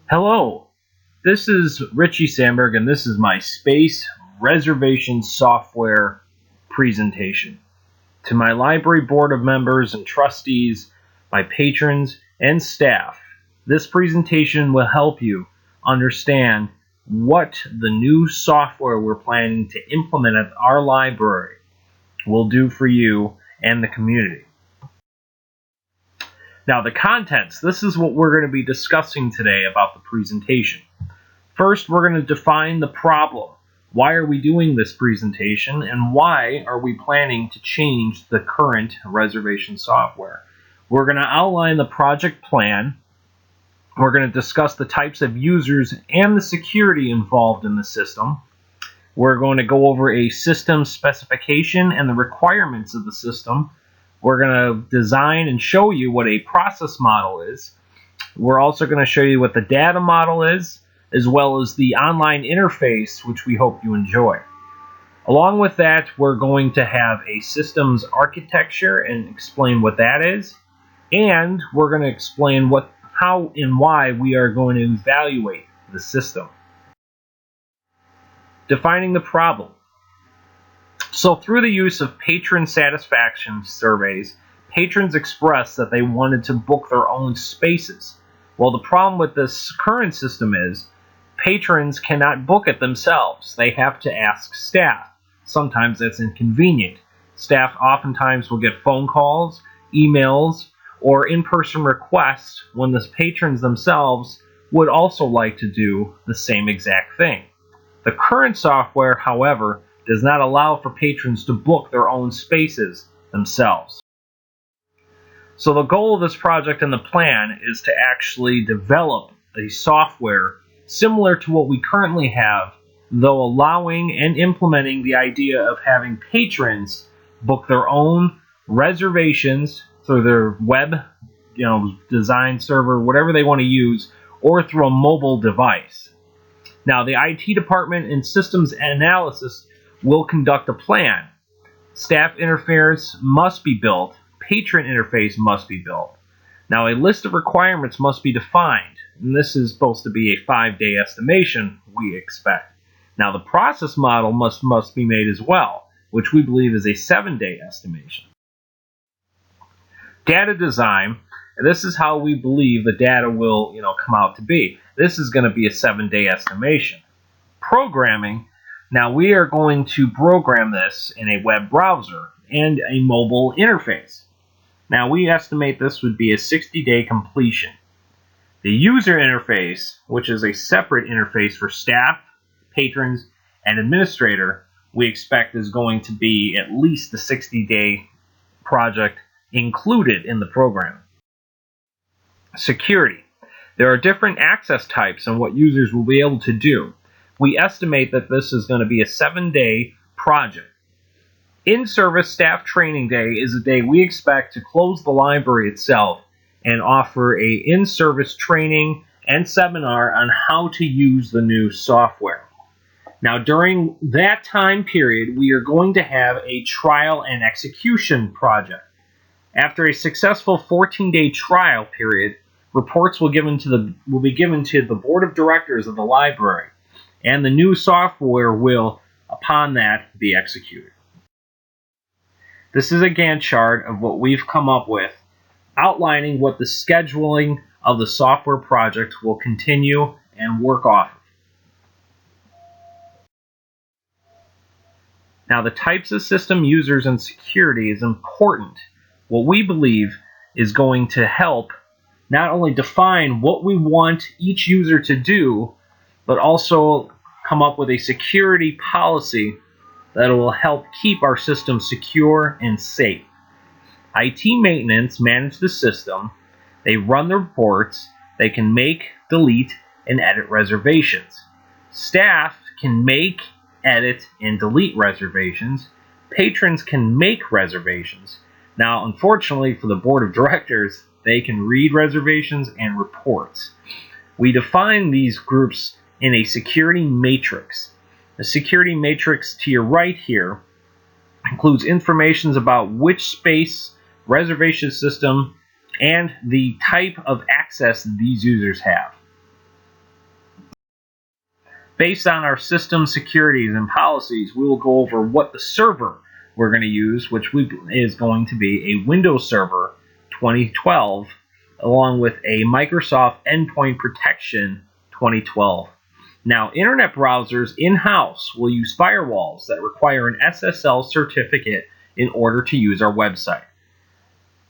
Hello, this is Richy Sandberg, and this is my space reservation software presentation. To my library board of members and trustees, my patrons, and staff, this presentation will help you understand what the new software we're planning to implement at our library will do for you and the community. Now, the contents, this is what we're going to be discussing today about the presentation. First, we're going to define the problem. Why are we doing this presentation, and why are we planning to change the current reservation software? We're going to outline the project plan. We're going to discuss the types of users and the security involved in the system. We're going to go over a system specification and the requirements of the system. We're going to design and show you what a process model is. We're also going to show you what the data model is, as well as the online interface, which we hope you enjoy. Along with that, we're going to have a systems architecture and explain what that is. And we're going to explain how and why we are going to evaluate the system. Defining the problem. So through the use of patron satisfaction surveys, patrons expressed that they wanted to book their own spaces. Well, the problem with this current system is patrons cannot book it themselves. They have to ask staff. Sometimes that's inconvenient. Staff oftentimes will get phone calls, emails, or in-person requests when the patrons themselves would also like to do the same exact thing. The current software, however, does not allow for patrons to book their own spaces themselves. So the goal of this project and the plan is to actually develop a software similar to what we currently have, though allowing and implementing the idea of having patrons book their own reservations through their web, design server, whatever they want to use, or through a mobile device. Now, the IT department and systems analysis will conduct a plan. Staff interface must be built. Patron interface must be built. Now, a list of requirements must be defined, and this is supposed to be a 5-day estimation, we expect. Now, the process model must be made as well, which we believe is a 7-day estimation. Data design, and this is how we believe the data will come out to be. This is going to be a 7-day estimation. Programming, now we are going to program this in a web browser and a mobile interface. Now we estimate this would be a 60-day completion. The user interface, which is a separate interface for staff, patrons, and administrator, we expect is going to be at least the 60-day project included in the program. Security. There are different access types and what users will be able to do. We estimate that this is going to be a 7-day project. In-service staff training day is a day we expect to close the library itself and offer a in-service training and seminar on how to use the new software. Now, during that time period, we are going to have a trial and execution project. After a successful 14-day trial period, reports will be given to the board of directors of the library, and the new software will, upon that, be executed. This is a Gantt chart of what we've come up with, outlining what the scheduling of the software project will continue and work off of. Now, the types of system users and security is important. What we believe is going to help not only define what we want each user to do, but also come up with a security policy that will help keep our system secure and safe. IT maintenance manage the system. They run the reports. They can make, delete, and edit reservations. Staff can make, edit, and delete reservations. Patrons can make reservations. Now, unfortunately for the board of directors, they can read reservations and reports. We define these groups in a security matrix. The security matrix to your right here includes information about which space, reservation system, and the type of access these users have. Based on our system securities and policies, we will go over what the server we're going to use, which is going to be a Windows Server 2012, along with a Microsoft Endpoint Protection 2012. Now, internet browsers in-house will use firewalls that require an SSL certificate in order to use our website.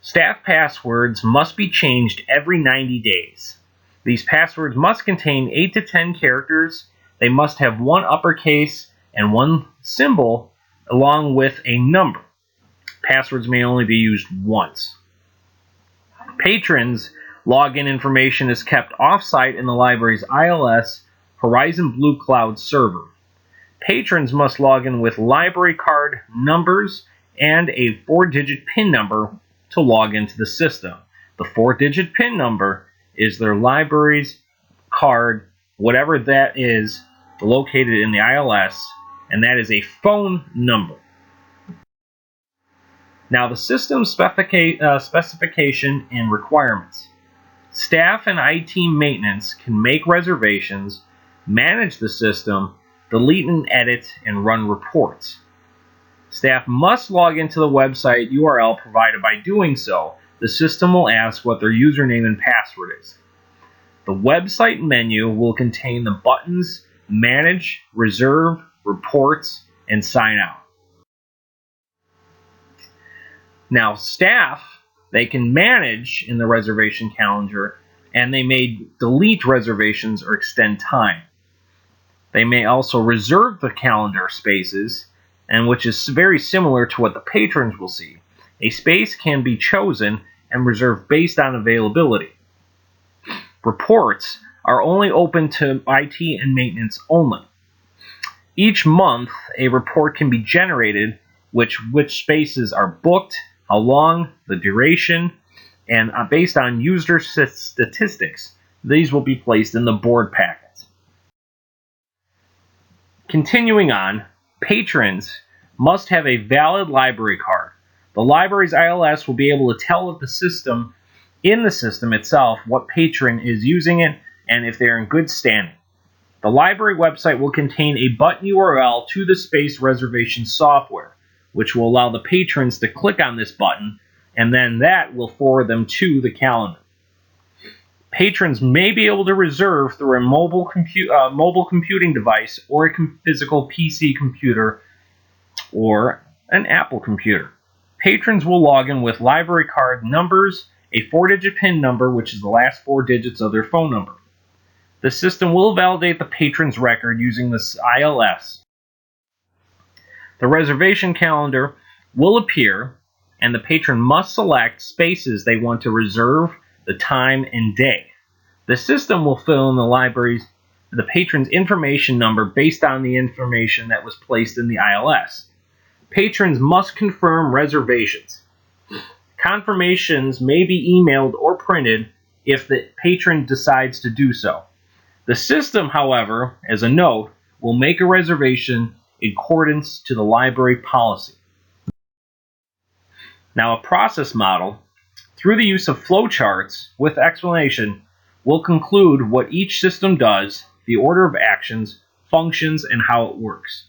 Staff passwords must be changed every 90 days. These passwords must contain 8 to 10 characters. They must have one uppercase and one symbol along with a number. Passwords may only be used once. Patrons' login information is kept off-site in the library's ILS Horizon Blue Cloud server. Patrons must log in with library card numbers and a 4-digit PIN number to log into the system. The 4-digit PIN number is their library's card, whatever that is, located in the ILS, and that is a phone number. Now, the system specification and requirements. Staff and IT maintenance can make reservations, manage the system, delete and edit, and run reports. Staff must log into the website URL provided. By doing so, the system will ask what their username and password is. The website menu will contain the buttons Manage, Reserve, Reports, and Sign Out. Now, staff, they can manage in the reservation calendar, and they may delete reservations or extend time. They may also reserve the calendar spaces, and which is very similar to what the patrons will see. A space can be chosen and reserved based on availability. Reports are only open to IT and maintenance only. Each month, a report can be generated which spaces are booked, how long, the duration, and based on user statistics, these will be placed in the board packets. Continuing on, patrons must have a valid library card. The library's ILS will be able to tell if the system itself what patron is using it and if they're in good standing. The library website will contain a button URL to the space reservation software, which will allow the patrons to click on this button, and then that will forward them to the calendar. Patrons may be able to reserve through a mobile computing device or a physical PC computer or an Apple computer. Patrons will log in with library card numbers, a 4-digit PIN number, which is the last 4 digits of their phone number. The system will validate the patron's record using this ILS. The reservation calendar will appear, and the patron must select spaces they want to reserve, the time, and day. The system will fill in the patron's information number based on the information that was placed in the ILS. Patrons must confirm reservations. Confirmations may be emailed or printed if the patron decides to do so. The system, however, as a note, will make a reservation in accordance to the library policy. Now, a process model, through the use of flowcharts with explanation, will conclude what each system does, the order of actions, functions, and how it works.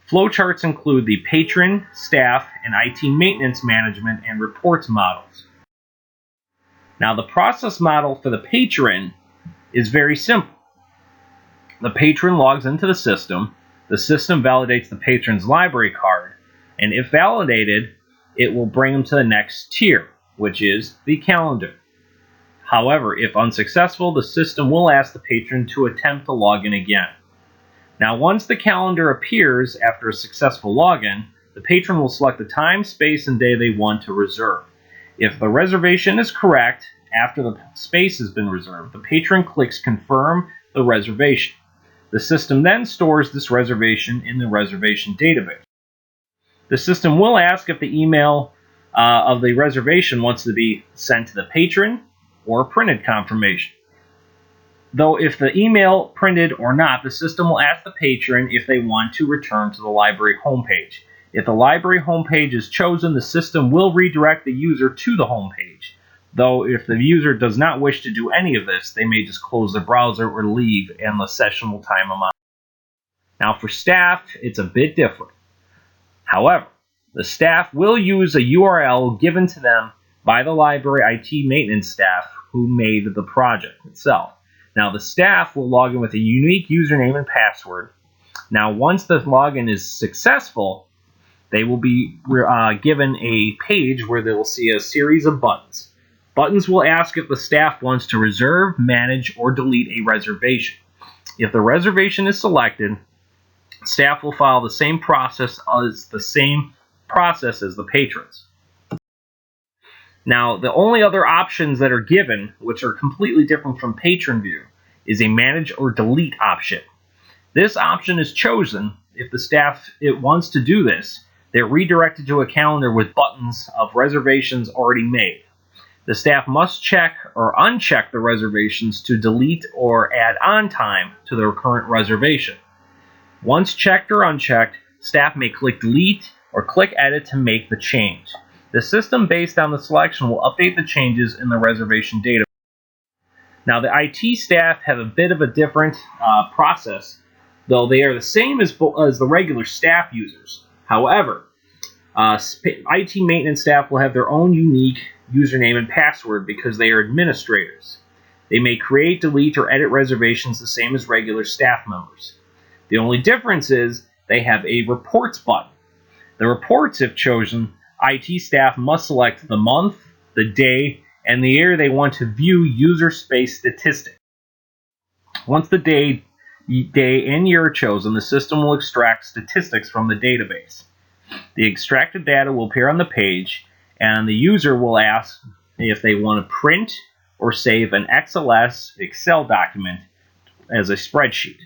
Flowcharts include the patron, staff, and IT maintenance management and reports models. Now, the process model for the patron is very simple. The patron logs into the system validates the patron's library card, and if validated, it will bring them to the next tier, which is the calendar. However, if unsuccessful, the system will ask the patron to attempt to log in again. Now, once the calendar appears after a successful login, the patron will select the time, space, and day they want to reserve. If the reservation is correct after the space has been reserved, the patron clicks Confirm the reservation. The system then stores this reservation in the reservation database. The system will ask if the email of the reservation wants to be sent to the patron or printed confirmation. Though if the email printed or not, the system will ask the patron if they want to return to the library homepage. If the library homepage is chosen, the system will redirect the user to the homepage. Though if the user does not wish to do any of this, they may just close the browser or leave and the session will time them out. Now for staff, it's a bit different. However, the staff will use a URL given to them by the library IT maintenance staff who made the project itself. Now the staff will log in with a unique username and password. Now once the login is successful, they will be given a page where they will see a series of buttons. Buttons will ask if the staff wants to reserve, manage, or delete a reservation. If the reservation is selected, staff will follow the same process as the patrons. Now, the only other options that are given, which are completely different from patron view, is a manage or delete option. This option is chosen if the staff wants to do this. They're redirected to a calendar with buttons of reservations already made. The staff must check or uncheck the reservations to delete or add on time to their current reservation. Once checked or unchecked, staff may click delete or click edit to make the change. The system based on the selection will update the changes in the reservation database. Now the IT staff have a bit of a different process, though they are the same as the regular staff users. However, IT maintenance staff will have their own unique username and password because they are administrators. They may create, delete, or edit reservations the same as regular staff members. The only difference is they have a reports button. The reports, if chosen, IT staff must select the month, the day, and the year they want to view user space statistics. Once the day and year are chosen, the system will extract statistics from the database. The extracted data will appear on the page, and the user will ask if they want to print or save an XLS Excel document as a spreadsheet.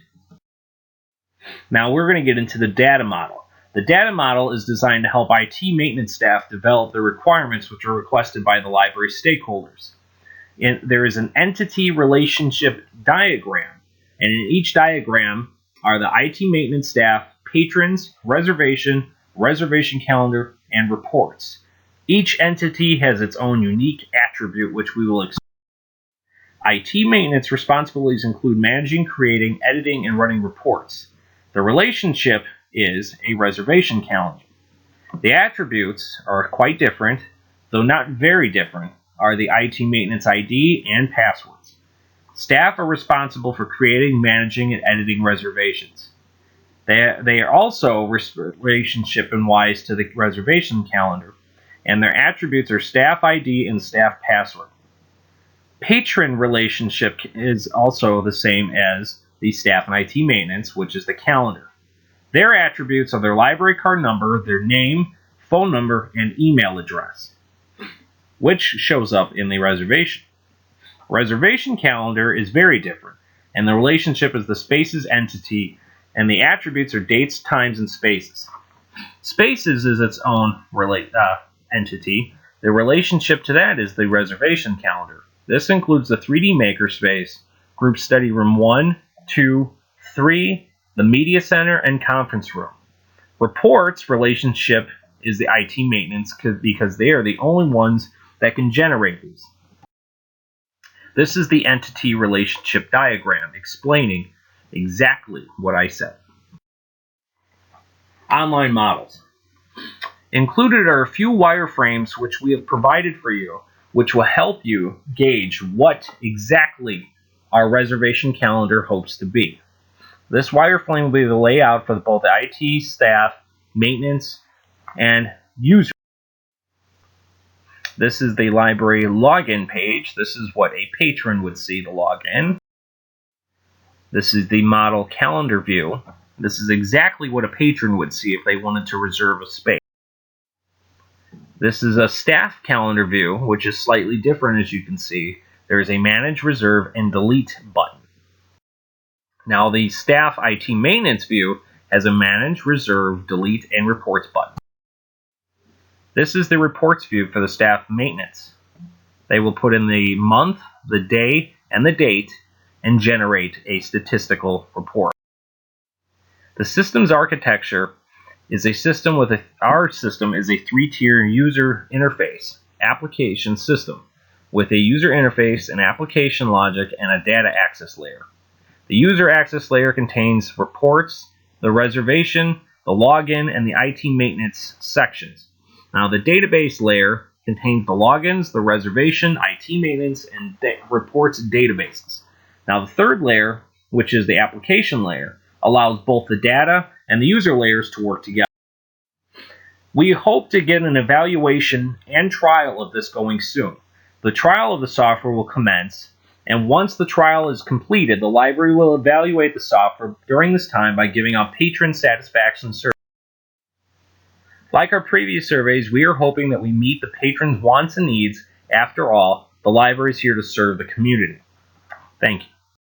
Now we're going to get into the data model. The data model is designed to help IT maintenance staff develop the requirements which are requested by the library stakeholders. There is an entity relationship diagram, and in each diagram are the IT maintenance staff, patrons, reservation calendar, and reports. Each entity has its own unique attribute which we will explain. IT maintenance responsibilities include managing, creating, editing, and running reports. The relationship is a reservation calendar. The attributes are quite different, though not very different, are the IT maintenance ID and passwords. Staff are responsible for creating, managing, and editing reservations. They are also relationship-wise to the reservation calendar, and their attributes are staff ID and staff password. Patron relationship is also the same as the staff and IT maintenance, which is the calendar. Their attributes are their library card number, their name, phone number, and email address, which shows up in the reservation. Reservation calendar is very different, and the relationship is the spaces entity, and the attributes are dates, times, and spaces. Spaces is its own entity. The relationship to that is the reservation calendar. This includes the 3D makerspace, group study room 1, 2, 3, the media center, and conference room. Reports relationship is the IT maintenance because they are the only ones that can generate these. This is the entity relationship diagram explaining exactly what I said. Online models. Included are a few wireframes which we have provided for you, which will help you gauge what exactly our reservation calendar hopes to be. This wireframe will be the layout for both the IT staff, maintenance, and user. This is the library login page. This is what a patron would see to log in. This is the model calendar view. This is exactly what a patron would see if they wanted to reserve a space. This is a staff calendar view, which is slightly different as you can see. There is a manage, reserve, and delete button. Now the staff IT maintenance view has a manage, reserve, delete, and reports button. This is the reports view for the staff maintenance. They will put in the month, the day, and the date, and generate a statistical report. The system's architecture is a system with our system is a 3-tier user interface application system with a user interface, an application logic, and a data access layer. The user access layer contains reports, the reservation, the login, and the IT maintenance sections. Now, the database layer contains the logins, the reservation, IT maintenance, and reports databases. Now, the third layer, which is the application layer, allows both the data and the user layers to work together. We hope to get an evaluation and trial of this going soon. The trial of the software will commence, and once the trial is completed, the library will evaluate the software during this time by giving out patron satisfaction surveys. Like our previous surveys, we are hoping that we meet the patrons' wants and needs. After all, the library is here to serve the community. Thank you.